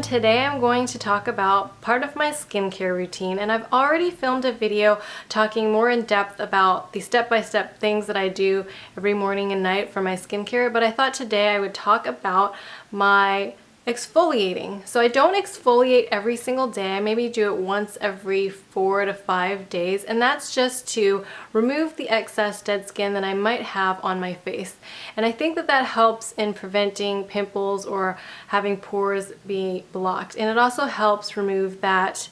everyone, today I'm going to talk about part of my skincare routine, and I've already filmed a video talking more in depth about the step-by-step things that I do every morning and night for my skincare, but I thought today I would talk about my exfoliating. So I don't exfoliate every single day. I maybe do it once every 4 to 5 days, and that's just to remove the excess dead skin that I might have on my face. And I think that that helps in preventing pimples or having pores be blocked. And it also helps remove that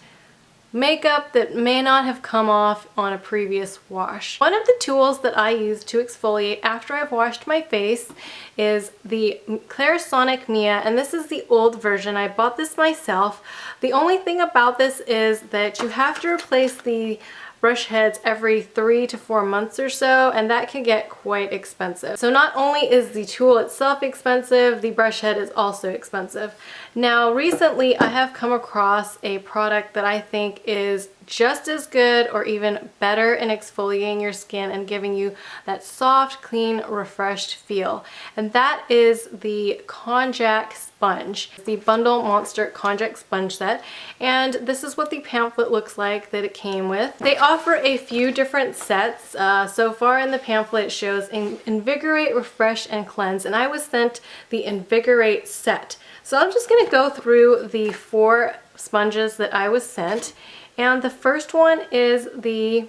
makeup that may not have come off on a previous wash. One of the tools that I use to exfoliate after I've washed my face is the Clarisonic Mia, and this is the old version. I bought this myself. The only thing about this is that you have to replace the brush heads every 3 to 4 months or so, and that can get quite expensive. So not only is the tool itself expensive, the brush head is also expensive. Now recently I have come across a product that I think is just as good or even better in exfoliating your skin and giving you that soft, clean, refreshed feel. And that is the Konjac sponge, the Bundle Monster Konjac sponge set. And this is what the pamphlet looks like that it came with. They offer a few different sets. So far in the pamphlet it shows Invigorate, Refresh, and Cleanse, and I was sent the Invigorate set. So I'm just going to go through the 4 sponges that I was sent. And the first one is the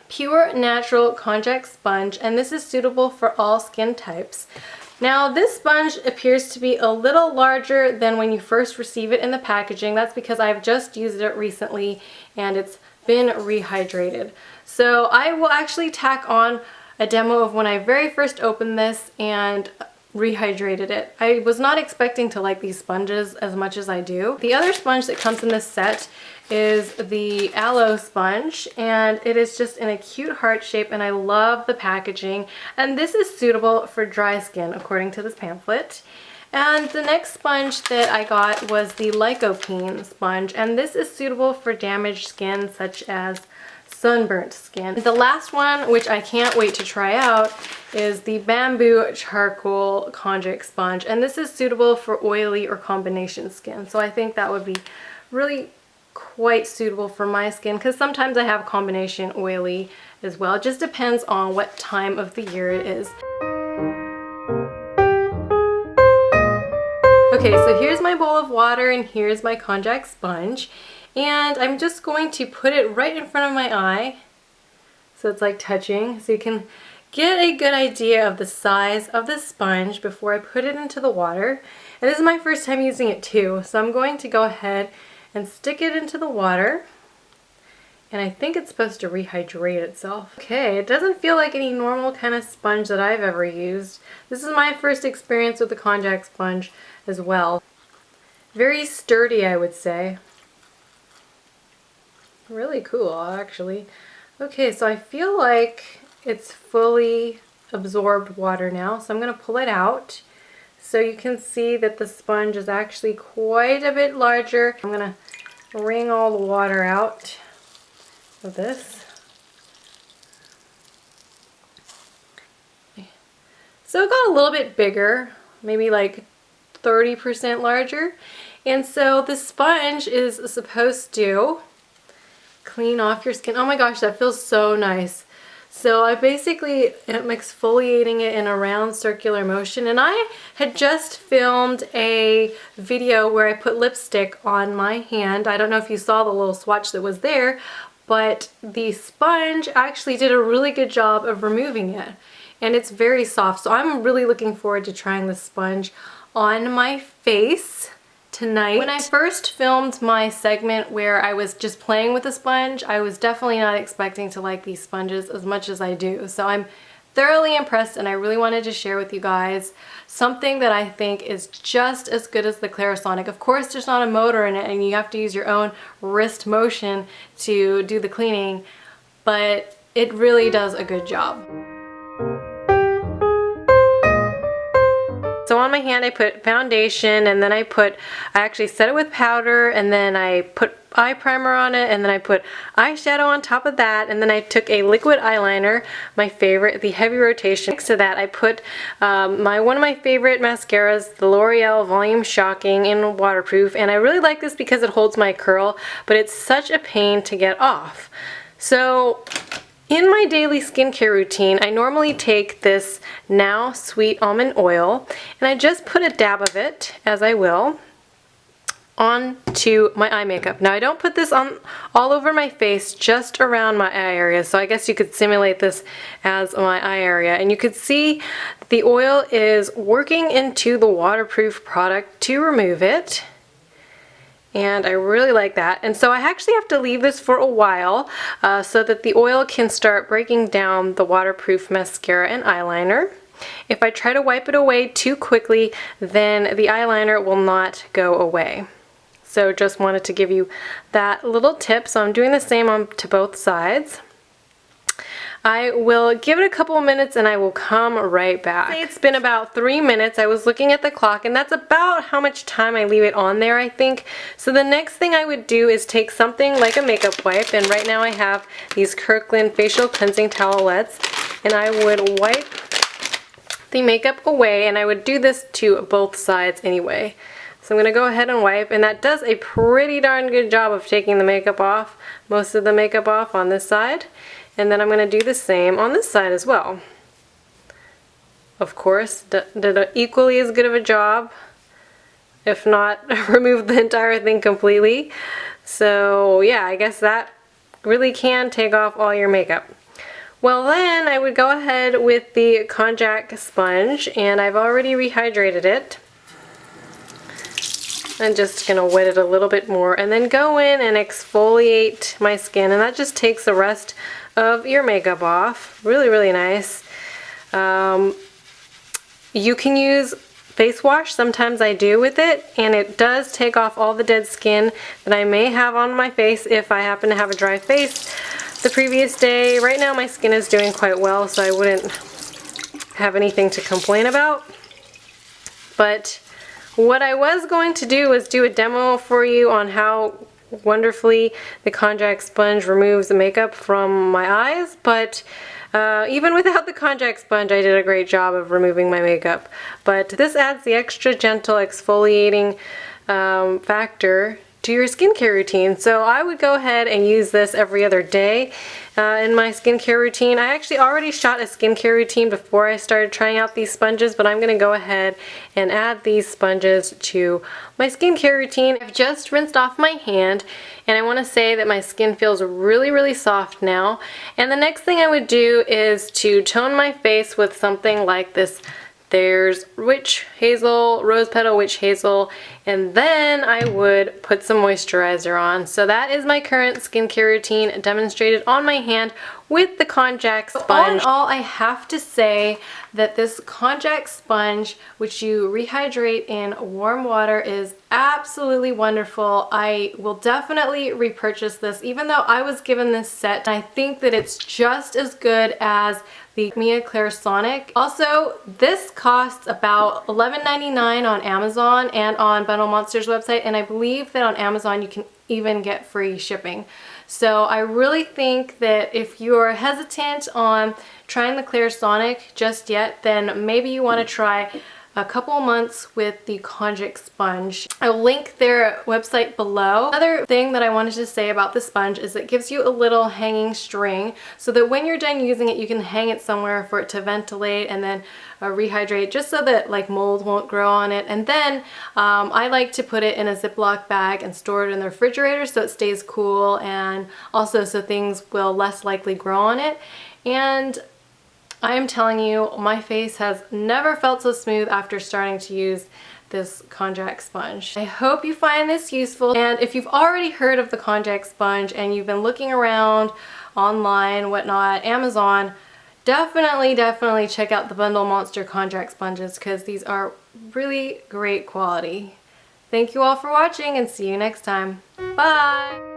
Pure Natural Konjac Sponge, and this is suitable for all skin types. Now this sponge appears to be a little larger than when you first receive it in the packaging. That's because I've just used it recently and it's been rehydrated. So I will actually tack on a demo of when I very first opened this and rehydrated it. I was not expecting to like these sponges as much as I do. The other sponge that comes in this set is the Aloe Sponge, and it is just in a cute heart shape, and I love the packaging, and this is suitable for dry skin according to this pamphlet. And the next sponge that I got was the Lycopene sponge, and this is suitable for damaged skin such as sunburnt skin. The last one, which I can't wait to try out, is the Bamboo Charcoal Konjac Sponge, and this is suitable for oily or combination skin. So I think that would be really quite suitable for my skin, because sometimes I have combination oily as well. It just depends on what time of the year it is. Okay, so here's my bowl of water and here's my Konjac sponge, and I'm just going to put it right in front of my eye so it's like touching, so you can get a good idea of the size of the sponge before I put it into the water. And this is my first time using it too, so I'm going to go ahead and stick it into the water, and I think it's supposed to rehydrate itself. Okay, it doesn't feel like any normal kind of sponge that I've ever used. This is my first experience with the Konjac sponge as well. Very sturdy, I would say. Really cool, actually. Okay, so I feel like it's fully absorbed water now, so I'm going to pull it out. So you can see that the sponge is actually quite a bit larger. I'm going to wring all the water out of this. So it got a little bit bigger, maybe like 30% larger. And so the sponge is supposed to clean off your skin. Oh my gosh, that feels so nice. So I basically am exfoliating it in a round circular motion, and I had just filmed a video where I put lipstick on my hand. I don't know if you saw the little swatch that was there, but the sponge actually did a really good job of removing it, and it's very soft. So I'm really looking forward to trying the sponge on my face tonight. When I first filmed my segment where I was just playing with the sponge, I was definitely not expecting to like these sponges as much as I do. So I'm thoroughly impressed, and I really wanted to share with you guys something that I think is just as good as the Clarisonic. Of course, there's not a motor in it and you have to use your own wrist motion to do the cleaning, but it really does a good job. So So on my hand I put foundation, and then I actually set it with powder, and then I put eye primer on it, and then I put eyeshadow on top of that, and then I took a liquid eyeliner, my favorite, the heavy rotation. Next to that I put one of my favorite mascaras, the L'Oreal Volume Shocking in waterproof, and I really like this because it holds my curl, but it's such a pain to get off. So in my daily skincare routine, I normally take this Now Sweet Almond Oil, and I just put a dab of it, as I will, onto my eye makeup. Now I don't put this on all over my face, just around my eye area. So I guess you could simulate this as my eye area. And you could see the oil is working into the waterproof product to remove it. And I really like that. And so I actually have to leave this for a while so that the oil can start breaking down the waterproof mascara and eyeliner. If I try to wipe it away too quickly, then the eyeliner will not go away. So just wanted to give you that little tip. So I'm doing the same to both sides. I will give it a couple of minutes and I will come right back. It's been about 3 minutes. I was looking at the clock, and that's about how much time I leave it on there, I think. So the next thing I would do is take something like a makeup wipe, and right now I have these Kirkland facial cleansing towelettes, and I would wipe the makeup away, and I would do this to both sides anyway. So I'm going to go ahead and wipe, and that does a pretty darn good job of taking the makeup off, most of the makeup off on this side. And then I'm going to do the same on this side as well. Of course, did equally as good of a job, if not remove the entire thing completely. So yeah, I guess that really can take off all your makeup. Well, then I would go ahead with the Konjac sponge, and I've already rehydrated it. I'm just going to wet it a little bit more and then go in and exfoliate my skin, and that just takes the rest of your makeup off. Really, really nice. You can use face wash, sometimes I do with it, and it does take off all the dead skin that I may have on my face if I happen to have a dry face the previous day. Right now my skin is doing quite well, so I wouldn't have anything to complain about. But what I was going to do was do a demo for you on how wonderfully the Konjac sponge removes the makeup from my eyes, but even without the Konjac sponge I did a great job of removing my makeup. But this adds the extra gentle exfoliating factor to your skincare routine. So I would go ahead and use this every other day in my skincare routine. I actually already shot a skincare routine before I started trying out these sponges, but I'm going to go ahead and add these sponges to my skincare routine. I've just rinsed off my hand, and I want to say that my skin feels really, really soft now. And the next thing I would do is to tone my face with something like this. There's Witch Hazel, Rose Petal Witch Hazel, and then I would put some moisturizer on. So that is my current skincare routine demonstrated on my hand with the Konjac sponge. All in all, I have to say that this Konjac sponge, which you rehydrate in warm water, is absolutely wonderful. I will definitely repurchase this, even though I was given this set. I think that it's just as good as the Mia Clarisonic. Also, this costs about $11.99 on Amazon and on Bundle Monster's website, and I believe that on Amazon you can even get free shipping. So I really think that if you're hesitant on trying the Clarisonic just yet, then maybe you want to try a couple months with the Konjac sponge. I'll link their website below. Another thing that I wanted to say about the sponge is it gives you a little hanging string so that when you're done using it, you can hang it somewhere for it to ventilate and then rehydrate, just so that like mold won't grow on it. And then I like to put it in a Ziploc bag and store it in the refrigerator so it stays cool, and also so things will less likely grow on it. And I am telling you, my face has never felt so smooth after starting to use this Konjac sponge. I hope you find this useful, and if you've already heard of the Konjac sponge and you've been looking around online, whatnot, Amazon, definitely check out the Bundle Monster Konjac sponges, because these are really great quality. Thank you all for watching, and see you next time. Bye!